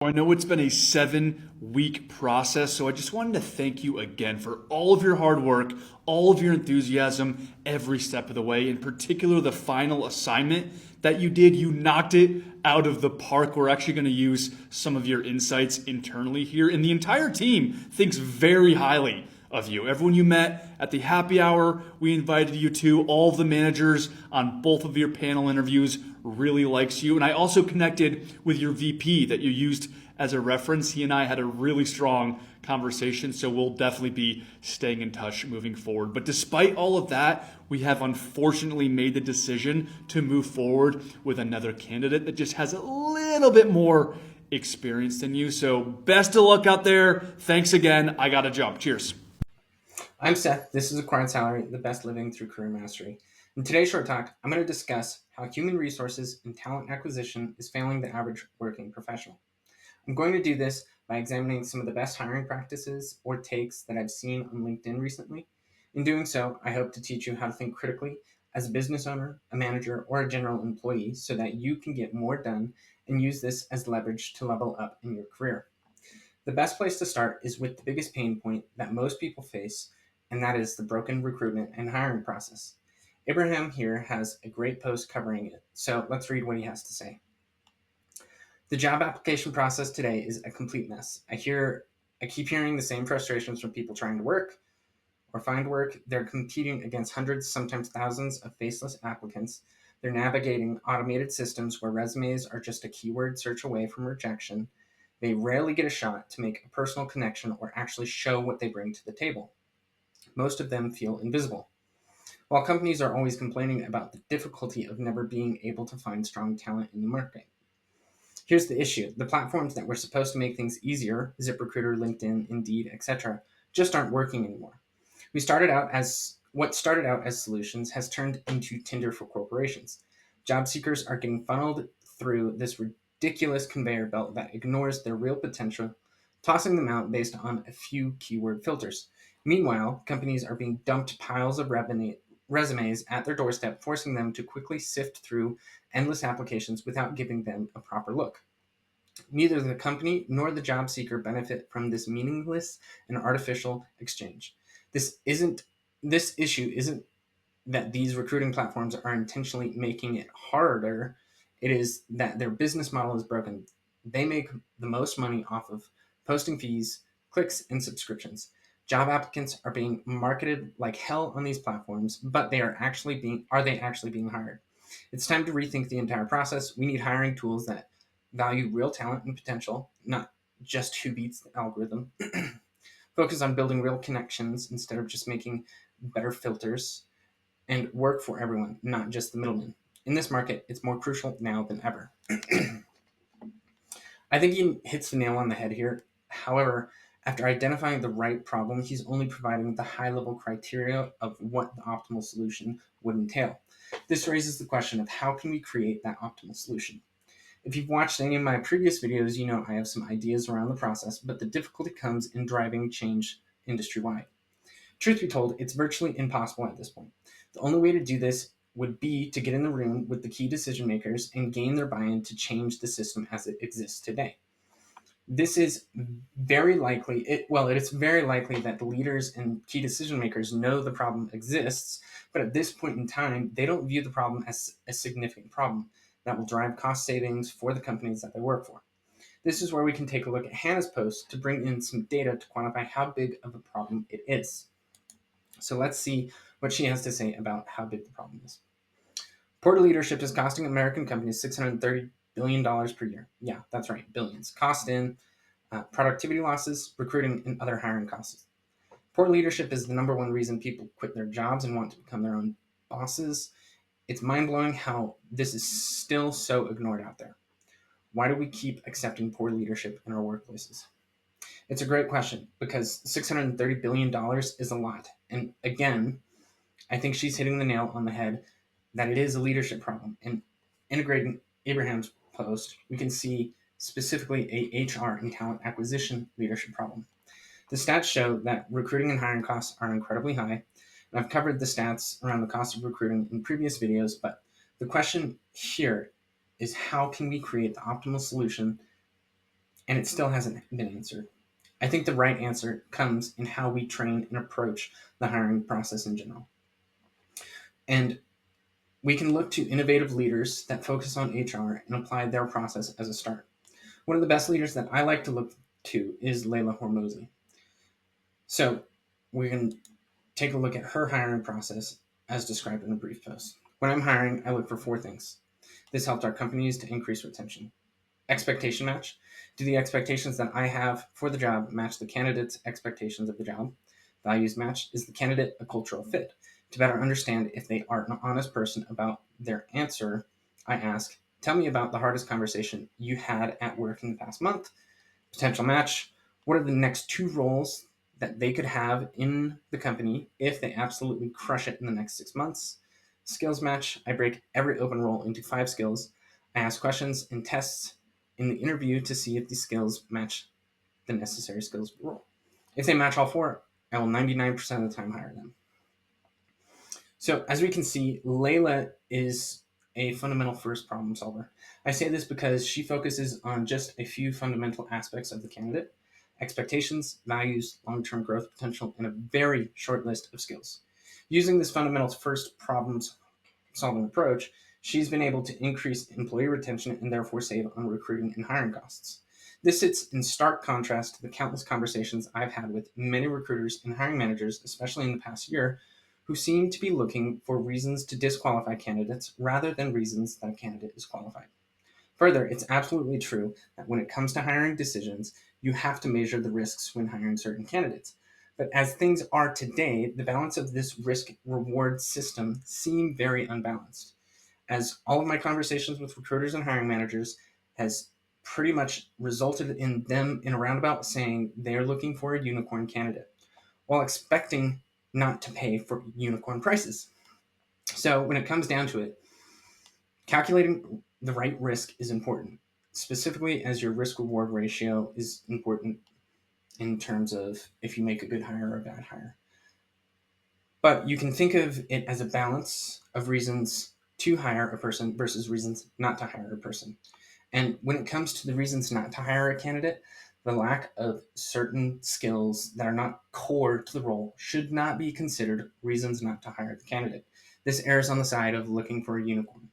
I know it's been a 7 week process, so I just wanted to thank you again for all of your hard work, all of your enthusiasm, every step of the way. In particular, the final assignment that you did, you knocked it out of the park. We're actually going to use some of your insights internally here, and the entire team thinks very highly of you. Everyone you met at the happy hour, we invited you to. All of the managers on both of your panel interviews really likes you. And I also connected with your VP that you used as a reference. He and I had a really strong conversation, so we'll definitely be staying in touch moving forward. But despite all of that, we have unfortunately made the decision to move forward with another candidate that just has a little bit more experience than you. So best of luck out there. Thanks again. I got to jump. Cheers. I'm Seth. This is Acquired Salary, the best living through career mastery. In today's short talk, I'm going to discuss how human resources and talent acquisition is failing the average working professional. I'm going to do this by examining some of the best hiring practices or takes that I've seen on LinkedIn recently. In doing so, I hope to teach you how to think critically as a business owner, a manager, or a general employee so that you can get more done and use this as leverage to level up in your career. The best place to start is with the biggest pain point that most people face, and that is the broken recruitment and hiring process. Abraham here has a great post covering it, so let's read what he has to say. The job application process today is a complete mess. I keep hearing the same frustrations from people trying to work or find work. They're competing against hundreds, sometimes thousands of faceless applicants. They're navigating automated systems where resumes are just a keyword search away from rejection. They rarely get a shot to make a personal connection or actually show what they bring to the table. Most of them feel invisible. While companies are always complaining about the difficulty of never being able to find strong talent in the market. Here's the issue. The platforms that were supposed to make things easier, ZipRecruiter, LinkedIn, Indeed, etc., just aren't working anymore. What started out as solutions has turned into Tinder for corporations. Job seekers are getting funneled through this ridiculous conveyor belt that ignores their real potential, tossing them out based on a few keyword filters. Meanwhile, companies are being dumped piles of resumes at their doorstep, forcing them to quickly sift through endless applications without giving them a proper look. Neither the company nor the job seeker benefit from this meaningless and artificial exchange. This isn't this issue isn't that these recruiting platforms are intentionally making it harder. It is that their business model is broken. They make the most money off of posting fees, clicks, and subscriptions. Job applicants are being marketed like hell on these platforms, but are they actually being hired? It's time to rethink the entire process. We need hiring tools that value real talent and potential, not just who beats the algorithm. Focus on building real connections instead of just making better filters, and work for everyone, not just the middlemen. In this market, it's more crucial now than ever. I think he hits the nail on the head here. However, after identifying the right problem, he's only providing the high level criteria of what the optimal solution would entail. This raises the question of how can we create that optimal solution? If you've watched any of my previous videos, you know I have some ideas around the process, but the difficulty comes in driving change industry wide. Truth be told, it's virtually impossible at this point. The only way to do this would be to get in the room with the key decision makers and gain their buy in to change the system as it exists today. This is it is very likely that the leaders and key decision makers know the problem exists, but at this point in time, they don't view the problem as a significant problem that will drive cost savings for the companies that they work for. This is where we can take a look at Hannah's post to bring in some data to quantify how big of a problem it is. So let's see what she has to say about how big the problem is. Poor leadership is costing American companies $630 billion per year. Yeah, that's right, billions. Cost in productivity losses, recruiting, and other hiring costs. Poor leadership is the number one reason people quit their jobs and want to become their own bosses. It's mind blowing how this is still so ignored out there. Why do we keep accepting poor leadership in our workplaces? It's a great question because $630 billion is a lot. And again, I think she's hitting the nail on the head that it is a leadership problem. And integrating Abraham's post, we can see specifically a HR and talent acquisition leadership problem. The stats show that recruiting and hiring costs are incredibly high. And I've covered the stats around the cost of recruiting in previous videos, but the question here is how can we create the optimal solution and it still hasn't been answered. I think the right answer comes in how we train and approach the hiring process in general. And we can look to innovative leaders that focus on HR and apply their process as a start. One of the best leaders that I like to look to is Layla Hormozy. So we can take a look at her hiring process as described in a brief post. When I'm hiring, I look for four things. This helped our companies to increase retention. Expectation match. Do the expectations that I have for the job match the candidate's expectations of the job? Values match. Is the candidate a cultural fit? To better understand if they are an honest person about their answer, I ask, tell me about the hardest conversation you had at work in the past month. Potential match. What are the next two roles that they could have in the company if they absolutely crush it in the next 6 months? Skills match. I break every open role into 5 skills. I ask questions and tests in the interview to see if the skills match the necessary skills for the role. If they match all four, I will 99% of the time hire them. So, as we can see, Layla is a fundamental first problem solver. I say this because she focuses on just a few fundamental aspects of the candidate: expectations, values, long term growth potential, and a very short list of skills. Using this fundamental first problem solving approach, she's been able to increase employee retention and therefore save on recruiting and hiring costs. This sits in stark contrast to the countless conversations I've had with many recruiters and hiring managers, especially in the past year, who seem to be looking for reasons to disqualify candidates rather than reasons that a candidate is qualified. Further, it's absolutely true that when it comes to hiring decisions, you have to measure the risks when hiring certain candidates. But as things are today, the balance of this risk reward system seem very unbalanced. As all of my conversations with recruiters and hiring managers has pretty much resulted in them in a roundabout saying they're looking for a unicorn candidate while expecting not to pay for unicorn prices. So when it comes down to it, calculating the right risk is important, specifically as your risk reward ratio is important in terms of if you make a good hire or a bad hire. But you can think of it as a balance of reasons to hire a person versus reasons not to hire a person. And when it comes to the reasons not to hire a candidate, the lack of certain skills that are not core to the role should not be considered reasons not to hire the candidate. This errs on the side of looking for a unicorn.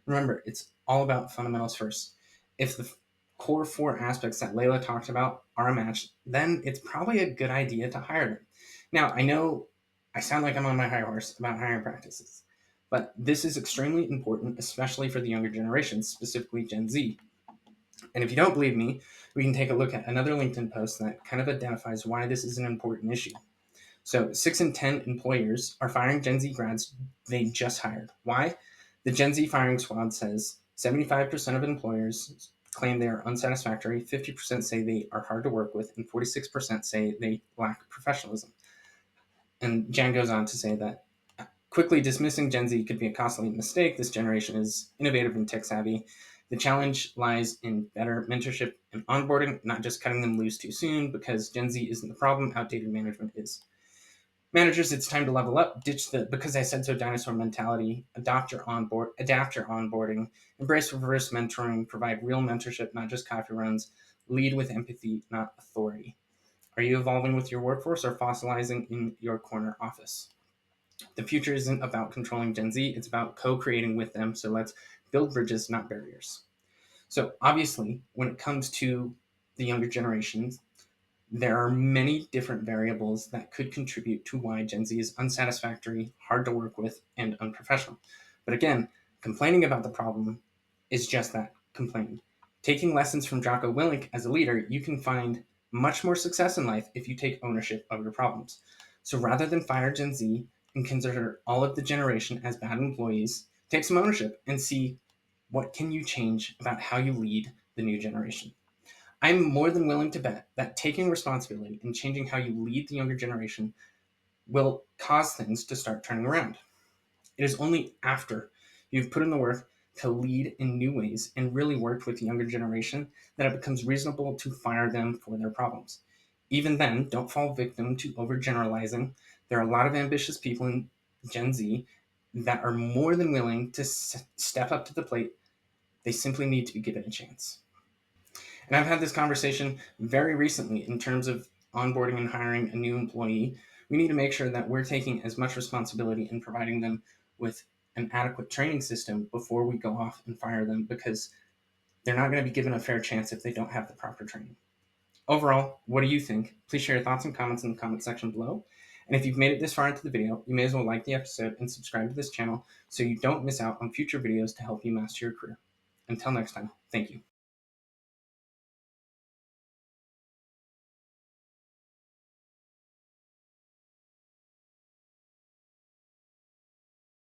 Remember, it's all about fundamentals first. If the core four aspects that Layla talked about are a match, then it's probably a good idea to hire them. Now, I know I sound like I'm on my high horse about hiring practices, but this is extremely important, especially for the younger generations, specifically Gen Z. And if you don't believe me, we can take a look at another LinkedIn post that kind of identifies why this is an important issue. So, 6 in 10 employers are firing Gen Z grads they just hired. Why? The Gen Z firing squad says 75% of employers claim they are unsatisfactory, 50% say they are hard to work with, and 46% say they lack professionalism. And Jan goes on to say that quickly dismissing Gen Z could be a costly mistake. This generation is innovative and tech savvy. The challenge lies in better mentorship and onboarding, not just cutting them loose too soon, because Gen Z isn't the problem, outdated management is. Managers, it's time to level up, ditch the because I said so dinosaur mentality, adapt your onboarding, embrace reverse mentoring, provide real mentorship, not just coffee runs, lead with empathy, not authority. Are you evolving with your workforce or fossilizing in your corner office? The future isn't about controlling Gen Z, it's about co-creating with them. So let's build bridges, not barriers. So obviously, when it comes to the younger generations, there are many different variables that could contribute to why Gen Z is unsatisfactory, hard to work with, and unprofessional. But again, complaining about the problem is just that, complaining. Taking lessons from Jocko Willink as a leader, you can find much more success in life if you take ownership of your problems. So rather than fire Gen Z and consider all of the generation as bad employees, take some ownership and see what can you change about how you lead the new generation. I'm more than willing to bet that taking responsibility and changing how you lead the younger generation will cause things to start turning around. It is only after you've put in the work to lead in new ways and really worked with the younger generation that it becomes reasonable to fire them for their problems. Even then, don't fall victim to overgeneralizing. There are a lot of ambitious people in Gen Z that are more than willing to step up to the plate. They simply need to be given a chance. And I've had this conversation very recently in terms of onboarding and hiring a new employee. We need to make sure that we're taking as much responsibility in providing them with an adequate training system before we go off and fire them, because they're not going to be given a fair chance if they don't have the proper training. Overall, what do you think? Please share your thoughts and comments in the comment section below. And if you've made it this far into the video, you may as well like the episode and subscribe to this channel so you don't miss out on future videos to help you master your career. Until next time, thank you.